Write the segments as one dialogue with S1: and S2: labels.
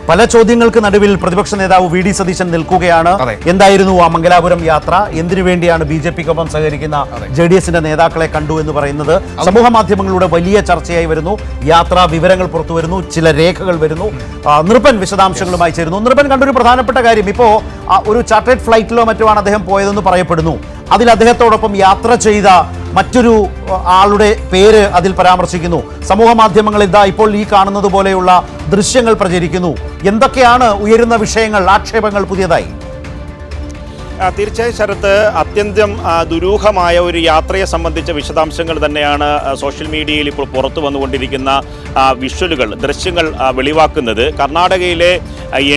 S1: പല ചോദ്യങ്ങൾക്ക് നടുവിൽ പ്രതിപക്ഷ നേതാവ് വി ഡി സതീശൻ നിൽക്കുകയാണ്. എന്തായിരുന്നു ആ മംഗലാപുരം യാത്ര? എന്തിനു വേണ്ടിയാണ് ബിജെപിക്കൊപ്പം സഹകരിക്കുന്ന JDS-ന്റെ നേതാക്കളെ കണ്ടു എന്ന് പറയുന്നത് സമൂഹ മാധ്യമങ്ങളുടെ വലിയ ചർച്ചയായി വരുന്നു. യാത്രാ വിവരങ്ങൾ പുറത്തു വരുന്നു, ചില രേഖകൾ വരുന്നു. നൃപൻ വിശദാംശങ്ങളുമായി ചേരുന്നു. നൃപൻ കണ്ടൊരു പ്രധാനപ്പെട്ട കാര്യം, ഇപ്പോ ഒരു ചാർട്ടേഡ് ഫ്ലൈറ്റിലോ മറ്റുമാണ് അദ്ദേഹം പോയതെന്ന് പറയപ്പെടുന്നു. അതിൽ അദ്ദേഹത്തോടൊപ്പം യാത്ര ചെയ്ത മറ്റൊരു ആളുടെ പേര് അതിൽ പരാമർശിക്കുന്നു. സമൂഹ മാധ്യമങ്ങളിൽ ഇതാ ഇപ്പോൾ ഈ കാണുന്നത് പോലെയുള്ള ദൃശ്യങ്ങൾ പ്രചരിക്കുന്നു. എന്തൊക്കെയാണ് ഉയരുന്ന വിഷയങ്ങൾ, ആക്ഷേപങ്ങൾ പുതിയതായി?
S2: തീർച്ചയായും ശരത്ത്, അത്യന്തം ദുരൂഹമായ ഒരു യാത്രയെ സംബന്ധിച്ച വിശദാംശങ്ങൾ തന്നെയാണ് സോഷ്യൽ മീഡിയയിൽ ഇപ്പോൾ പുറത്തു വന്നുകൊണ്ടിരിക്കുന്ന വിഷ്വലുകൾ, ദൃശ്യങ്ങൾ വെളിവാക്കുന്നത്. കർണാടകയിലെ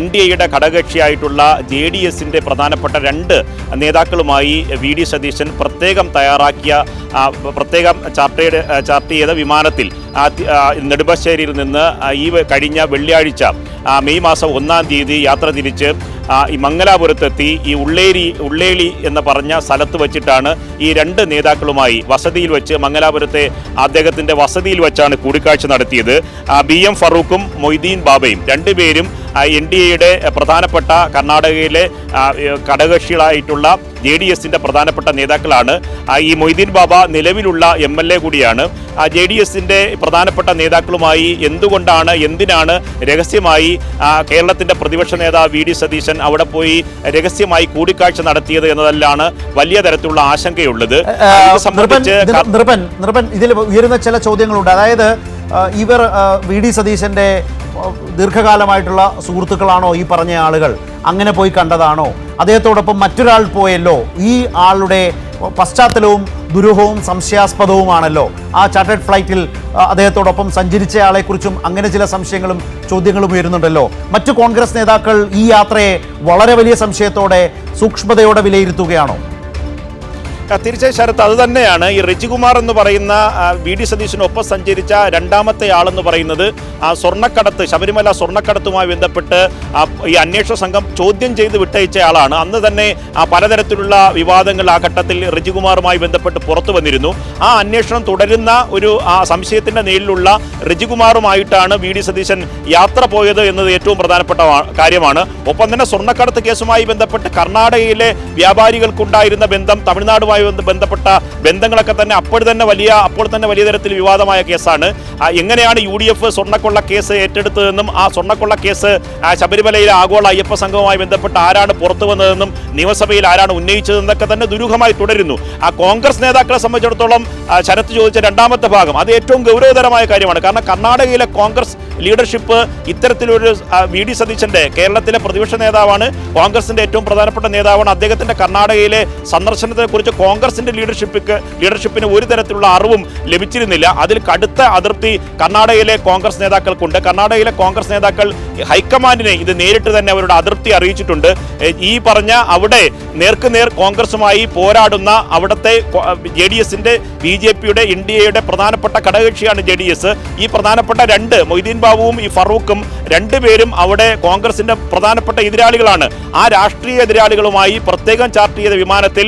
S2: NDAയുടെ ഘടകകക്ഷിയായിട്ടുള്ള JDS-ന്റെ പ്രധാനപ്പെട്ട 2 നേതാക്കളുമായി VD സതീശൻ പ്രത്യേകം ചാർട്ട് ചെയ്ത വിമാനത്തിൽ നെടുമ്പാശ്ശേരിയിൽ നിന്ന് ഈ കഴിഞ്ഞ വെള്ളിയാഴ്ച മെയ് മാസം 1-ാം തീയതി യാത്ര തിരിച്ച് ഈ മംഗലാപുരത്തെത്തി ഈ ഉള്ളേളി എന്ന് പറഞ്ഞ സ്ഥലത്ത് വെച്ചിട്ടാണ് ഈ 2 നേതാക്കളുമായി വസതിയിൽ വെച്ച്, മംഗലാപുരത്തെ അദ്ദേഹത്തിൻ്റെ വസതിയിൽ വെച്ചാണ് കൂടിക്കാഴ്ച നടത്തിയത്. BM ഫറൂഖും മൊയ്തീൻ ബാബയും 2 പേരും NDAയുടെ പ്രധാനപ്പെട്ട കർണാടകയിലെ ഘടകകക്ഷികളായിട്ടുള്ള JDS-ന്റെ പ്രധാനപ്പെട്ട നേതാക്കളാണ്. ഈ മൊയ്തീൻ ബാബ നിലവിലുള്ള MLA കൂടിയാണ്. JDS-ന്റെ പ്രധാനപ്പെട്ട നേതാക്കളുമായി എന്തിനാണ് രഹസ്യമായി കേരളത്തിൻ്റെ പ്രതിപക്ഷ നേതാവ് VD സതീശൻ അവിടെ പോയി രഹസ്യമായി കൂടിക്കാഴ്ച നടത്തിയത് എന്നതെല്ലാണ് വലിയ തരത്തിലുള്ള ആശങ്കയുള്ളത്.
S1: ഇതിൽ ഉയരുന്ന ചില ചോദ്യങ്ങളുണ്ട്. അതായത് ഇവർ VD സതീശന്റെ ദീർഘകാലമായിട്ടുള്ള സുഹൃത്തുക്കളാണോ ഈ പറഞ്ഞ ആളുകൾ? അങ്ങനെ പോയി കണ്ടതാണോ? അദ്ദേഹത്തോടൊപ്പം മറ്റൊരാൾ പോയല്ലോ. ഈ ആളുടെ പശ്ചാത്തലവും ദുരൂഹവും സംശയാസ്പദവുമാണല്ലോ. ആ ചാർട്ടേഡ് ഫ്ലൈറ്റിൽ അദ്ദേഹത്തോടൊപ്പം സഞ്ചരിച്ചയാളെക്കുറിച്ചും അങ്ങനെ ചില സംശയങ്ങളും ചോദ്യങ്ങളും ഉയരുന്നുണ്ടല്ലോ. മറ്റു കോൺഗ്രസ് നേതാക്കൾ ഈ യാത്രയെ വളരെ വലിയ സംശയത്തോടെ, സൂക്ഷ്മതയോടെ വിലയിരുത്തുകയാണോ?
S2: തീർച്ചയായും ശരത്ത്, അത് തന്നെയാണ്. ഈ റെജികുമാർ എന്ന് പറയുന്ന VD സതീശനൊപ്പം സഞ്ചരിച്ച 2ാമത്തെ ആളെന്ന് പറയുന്നത് സ്വർണ്ണക്കടത്ത്, ശബരിമല സ്വർണ്ണക്കടത്തുമായി ബന്ധപ്പെട്ട് ഈ അന്വേഷണ സംഘം ചോദ്യം ചെയ്ത് വിട്ടയച്ച ആളാണ്. അന്ന് തന്നെ പലതരത്തിലുള്ള വിവാദങ്ങൾ ആ ഘട്ടത്തിൽ റെജികുമാറുമായി ബന്ധപ്പെട്ട് പുറത്തു വന്നിരുന്നു. ആ അന്വേഷണം തുടരുന്ന ഒരു സംശയത്തിൻ്റെ നേരിലുള്ള റെജികുമാറുമായിട്ടാണ് VD സതീശൻ യാത്ര പോയത് എന്നത് ഏറ്റവും പ്രധാനപ്പെട്ട കാര്യമാണ്. ഒപ്പം തന്നെ സ്വർണ്ണക്കടത്ത് കേസുമായി ബന്ധപ്പെട്ട് കർണാടകയിലെ വ്യാപാരികൾക്കുണ്ടായിരുന്ന ബന്ധം, തമിഴ്നാടുമായി ബന്ധപ്പെട്ട ബന്ധങ്ങളൊക്കെ തന്നെ അപ്പോൾ തന്നെ വലിയ തരത്തിൽ വിവാദമായ കേസാണ്. എങ്ങനെയാണ് UDF സ്വർണ്ണക്കൊള്ള കേസ് ഏറ്റെടുത്തതെന്നും ആ സ്വർണ്ണക്കൊള്ള കേസ് ശബരിമലയിലെ ആഗോള അയ്യപ്പ സംഘവുമായി ബന്ധപ്പെട്ട് ആരാണ് പുറത്തു വന്നതെന്നും നിയമസഭയിൽ ആരാണ് ഉന്നയിച്ചതെന്നൊക്കെ തന്നെ ദുരൂഹമായി തുടരുന്നു. ആ കോൺഗ്രസ് നേതാക്കളെ സംബന്ധിച്ചിടത്തോളം ശരത്ത് ചോദിച്ച 2ാമത്തെ ഭാഗം അത് ഏറ്റവും ഗൗരവതരമായ കാര്യമാണ്. കാരണം കർണാടകയിലെ കോൺഗ്രസ് ലീഡർഷിപ്പ് ഇത്തരത്തിലൊരു VD സതീശന്റെ, കേരളത്തിലെ പ്രതിപക്ഷ നേതാവാണ്, കോൺഗ്രസിന്റെ ഏറ്റവും പ്രധാനപ്പെട്ട നേതാവാണ്. അദ്ദേഹത്തിന്റെ കർണാടകയിലെ സന്ദർശനത്തെ കുറിച്ച് കോൺഗ്രസിന്റെ ലീഡർഷിപ്പിന് ഒരു തരത്തിലുള്ള അറിവും ലഭിച്ചിരുന്നില്ല. അതിൽ കടുത്ത അതൃപ്തി കർണാടകയിലെ കോൺഗ്രസ് നേതാക്കൾക്കുണ്ട്. കർണാടകയിലെ കോൺഗ്രസ് നേതാക്കൾ ഹൈക്കമാൻഡിനെ ഇത് നേരിട്ട് തന്നെ അവരുടെ അതൃപ്തി അറിയിച്ചിട്ടുണ്ട്. ഈ പറഞ്ഞ അവിടെ നേർക്കുനേർ കോൺഗ്രസുമായി പോരാടുന്ന അവിടുത്തെ JDS-ന്റെ, BJPയുടെ, NDAയുടെ പ്രധാനപ്പെട്ട ഘടകകക്ഷിയാണ് JDS. ഈ പ്രധാനപ്പെട്ട 2 മൊയ്തീൻ ബാബുവും ഈ ഫറൂഖും 2 പേരും അവിടെ കോൺഗ്രസിന്റെ പ്രധാനപ്പെട്ട എതിരാളികളാണ്. ആ രാഷ്ട്രീയ എതിരാളികളുമായി പ്രത്യേകം ചാർട്ട് ചെയ്ത വിമാനത്തിൽ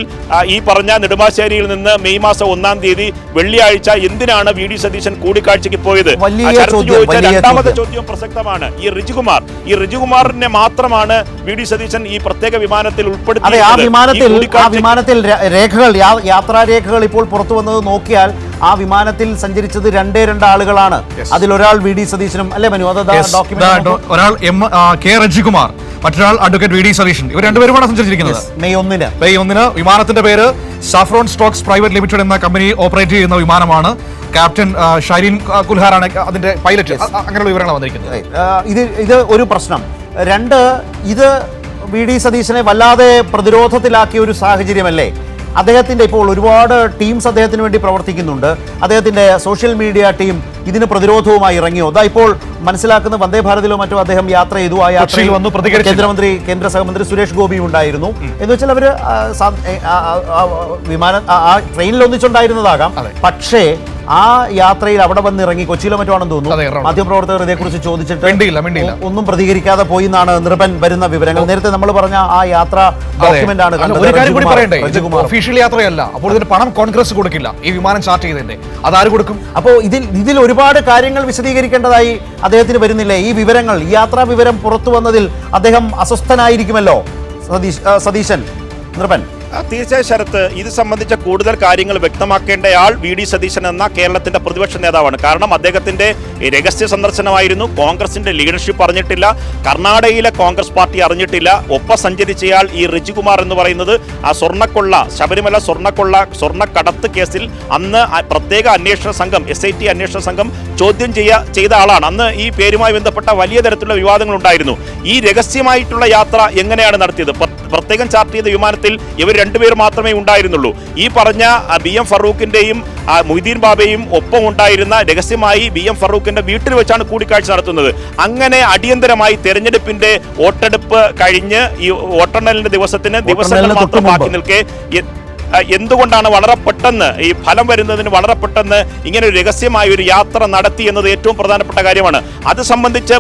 S2: ഈ പറഞ്ഞ നെടുമ്പാശ്ശേരിയിൽ നിന്ന് മെയ് മാസം 1-ാം തീയതി വെള്ളിയാഴ്ച എന്തിനാണ് VD സതീശൻ കൂടിക്കാഴ്ചയ്ക്ക് പോയത്? 2ാമത്തെ ചോദ്യം പ്രസക്തമാണ്. ഈ റിജുകുമാറിനെ മാത്രമാണ് VD സതീശൻ ഈ പ്രത്യേക വിമാനത്തിൽ ഉൾപ്പെടുത്തിയത്.
S1: ആ വിമാനത്തിൽ രേഖകൾ, യാത്രാരേഖകൾ ഇപ്പോൾ പുറത്തു വന്നത് നോക്കിയാൽ ആ വിമാനത്തിൽ സഞ്ചരിച്ചത് 2 ആളുകളാണ്. അതിലൊരാൾ VD സതീശനും അല്ലേ മനു?
S3: ഒരാൾ K രജികുമാർ, മറ്റൊരാൾ അഡ്വക്കേറ്റ് VD സതീശൻ. ഇവർ 2 പേരുമാണ് സഞ്ചരിച്ചിരിക്കുന്നത്.
S1: മെയ് 1-ന്
S3: വിമാനത്തിന്റെ പേര് സാഫ്രോൺ സ്റ്റോക്സ് പ്രൈവറ്റ് ലിമിറ്റഡ് എന്ന കമ്പനി ഓപ്പറേറ്റ് ചെയ്യുന്ന വിമാനമാണ്. ക്യാപ്റ്റൻ ഷൈരീൻ കുൽഹാറാണ് അതിന്റെ പൈലറ്റ്. അങ്ങനെയുള്ള വിവരങ്ങൾ വന്നിരിക്കുന്നത്.
S1: ഇത് ഒരു പ്രശ്നം. 2, ഇത് VD സതീശനെ വല്ലാതെ പ്രതിരോധത്തിലാക്കിയ ഒരു സാഹചര്യമല്ലേ? അദ്ദേഹത്തിൻ്റെ ഇപ്പോൾ ഒരുപാട് ടീംസ് അദ്ദേഹത്തിന് വേണ്ടി പ്രവർത്തിക്കുന്നുണ്ട്. അദ്ദേഹത്തിൻ്റെ സോഷ്യൽ മീഡിയ ടീം ഇതിന് പ്രതിരോധവുമായി ഇറങ്ങിയോ? അതാ ഇപ്പോൾ മനസ്സിലാക്കുന്ന വന്ദേ ഭാരതിലോ മറ്റോ അദ്ദേഹം യാത്ര ചെയ്തു. ആ യാത്രയിൽ വന്നു കേന്ദ്ര സഹമന്ത്രി സുരേഷ് ഗോപിയും ഉണ്ടായിരുന്നു. എന്ന് വെച്ചാൽ അവർ ട്രെയിനിൽ ഒന്നിച്ചുണ്ടായിരുന്നതാകാം. പക്ഷേ ആ യാത്രയിൽ അവിടെ വന്നിറങ്ങി, കൊച്ചിയിലോ മറ്റോ ആണെന്ന് തോന്നുന്നു, മാധ്യമപ്രവർത്തകർ ഇതേക്കുറിച്ച് ചോദിച്ചിട്ട് ഒന്നും പ്രതികരിക്കാതെ പോയി എന്നാണ് നൃപൻ വരുന്ന വിവരങ്ങൾ. നേരത്തെ നമ്മൾ പറഞ്ഞ ആ യാത്ര ഡോക്യുമെന്റ് ആണ്.
S3: ഒഫീഷ്യൽ യാത്രയല്ല, അപ്പോൾ ഇതിന് പണം കോൺഗ്രസ് കൊടുക്കില്ല. ഈ വിമാനം ചാർട്ട് ചെയ്തതിന്റെ അതാര് കൊടുക്കും?
S1: അപ്പോൾ ഇതിൽ ഒരു ഒരുപാട് കാര്യങ്ങൾ വിശദീകരിക്കേണ്ടതായി അദ്ദേഹത്തിന് വരുന്നില്ലേ? ഈ വിവരങ്ങൾ, ഈ യാത്രാ വിവരം പുറത്തു വന്നതിൽ അദ്ദേഹം അസ്വസ്ഥനായിരിക്കുമല്ലോ സതീശൻ നൃപൻ.
S2: തീർച്ചയായും ശരത്ത്, ഇത് സംബന്ധിച്ച കൂടുതൽ കാര്യങ്ങൾ വ്യക്തമാക്കേണ്ടയാൾ വി ഡി സതീശൻ എന്ന കേരളത്തിന്റെ പ്രതിപക്ഷ നേതാവാണ്. കാരണം അദ്ദേഹത്തിന്റെ രഹസ്യ സന്ദർശനമായിരുന്നു. കോൺഗ്രസിന്റെ ലീഡർഷിപ്പ് അറിഞ്ഞിട്ടില്ല, കർണാടകയിലെ കോൺഗ്രസ് പാർട്ടി അറിഞ്ഞിട്ടില്ല. ഒപ്പം സഞ്ചരിച്ചയാൾ ഈ റിജികുമാർ എന്ന് പറയുന്നത് ആ സ്വർണ്ണക്കൊള്ള, ശബരിമല സ്വർണ്ണക്കടത്ത് കേസിൽ അന്ന് പ്രത്യേക അന്വേഷണ സംഘം, SIT അന്വേഷണ സംഘം ചോദ്യം ചെയ്ത ആളാണ്. അന്ന് ഈ പേരുമായി ബന്ധപ്പെട്ട വലിയ തരത്തിലുള്ള വിവാദങ്ങൾ ഉണ്ടായിരുന്നു. ഈ രഹസ്യമായിട്ടുള്ള യാത്ര എങ്ങനെയാണ് നടത്തിയത്? പ്രത്യേകം ചാർട്ട് ചെയ്ത വിമാനത്തിൽ ഇവർ രണ്ടുപേർ മാത്രമേ ഉണ്ടായിരുന്നുള്ളൂ. ഈ പറഞ്ഞ BM ഫറൂഖിന്റെയും മൊയ്തീൻ ബാബയും ഒപ്പം ഉണ്ടായിരുന്ന രഹസ്യമായി BM ഫറൂഖിന്റെ വീട്ടിൽ വെച്ചാണ് കൂടിക്കാഴ്ച നടത്തുന്നത്. അങ്ങനെ അടിയന്തരമായി തെരഞ്ഞെടുപ്പിന്റെ വോട്ടെടുപ്പ് കഴിഞ്ഞ് ഈ വോട്ടെണ്ണലിന്റെ ദിവസങ്ങൾ മാത്രം ബാക്കി നിൽക്കെ എന്തുകൊണ്ടാണ് വളരെ പെട്ടെന്ന് ഈ ഫലം വരുന്നതിന് വളരെ പെട്ടെന്ന് ഇങ്ങനെ ഒരു രഹസ്യമായ ഒരു യാത്ര നടത്തി എന്നത് ഏറ്റവും പ്രധാനപ്പെട്ട കാര്യമാണ്. അത് സംബന്ധിച്ച്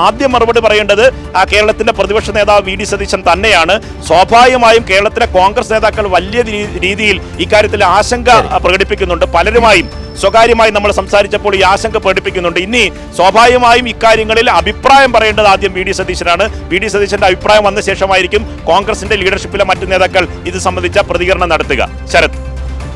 S2: ആദ്യം മറുപടി പറയേണ്ടത് കേരളത്തിന്റെ പ്രതിപക്ഷ നേതാവ് വി ഡി സതീശൻ തന്നെയാണ്. സ്വാഭാവികമായും കേരളത്തിലെ കോൺഗ്രസ് നേതാക്കൾ വലിയ രീതിയിൽ ഇക്കാര്യത്തിൽ ആശങ്ക പ്രകടിപ്പിക്കുന്നുണ്ട്. പലരുമായും സ്വകാര്യമായി നമ്മൾ സംസാരിച്ചപ്പോൾ ഈ ആശങ്ക പ്രകടിപ്പിക്കുന്നുണ്ട്. ഇനി സ്വാഭാവികമായും ഇക്കാര്യങ്ങളിൽ അഭിപ്രായം പറയേണ്ടത് ആദ്യം വി ഡി സതീശനാണ്. വി ഡി സതീശന്റെ അഭിപ്രായം വന്ന ശേഷമായിരിക്കും കോൺഗ്രസിന്റെ ലീഡർഷിപ്പിലെ മറ്റു നേതാക്കൾ ഇത് സംബന്ധിച്ച പ്രതികരണം നടത്തുക. ശരത്.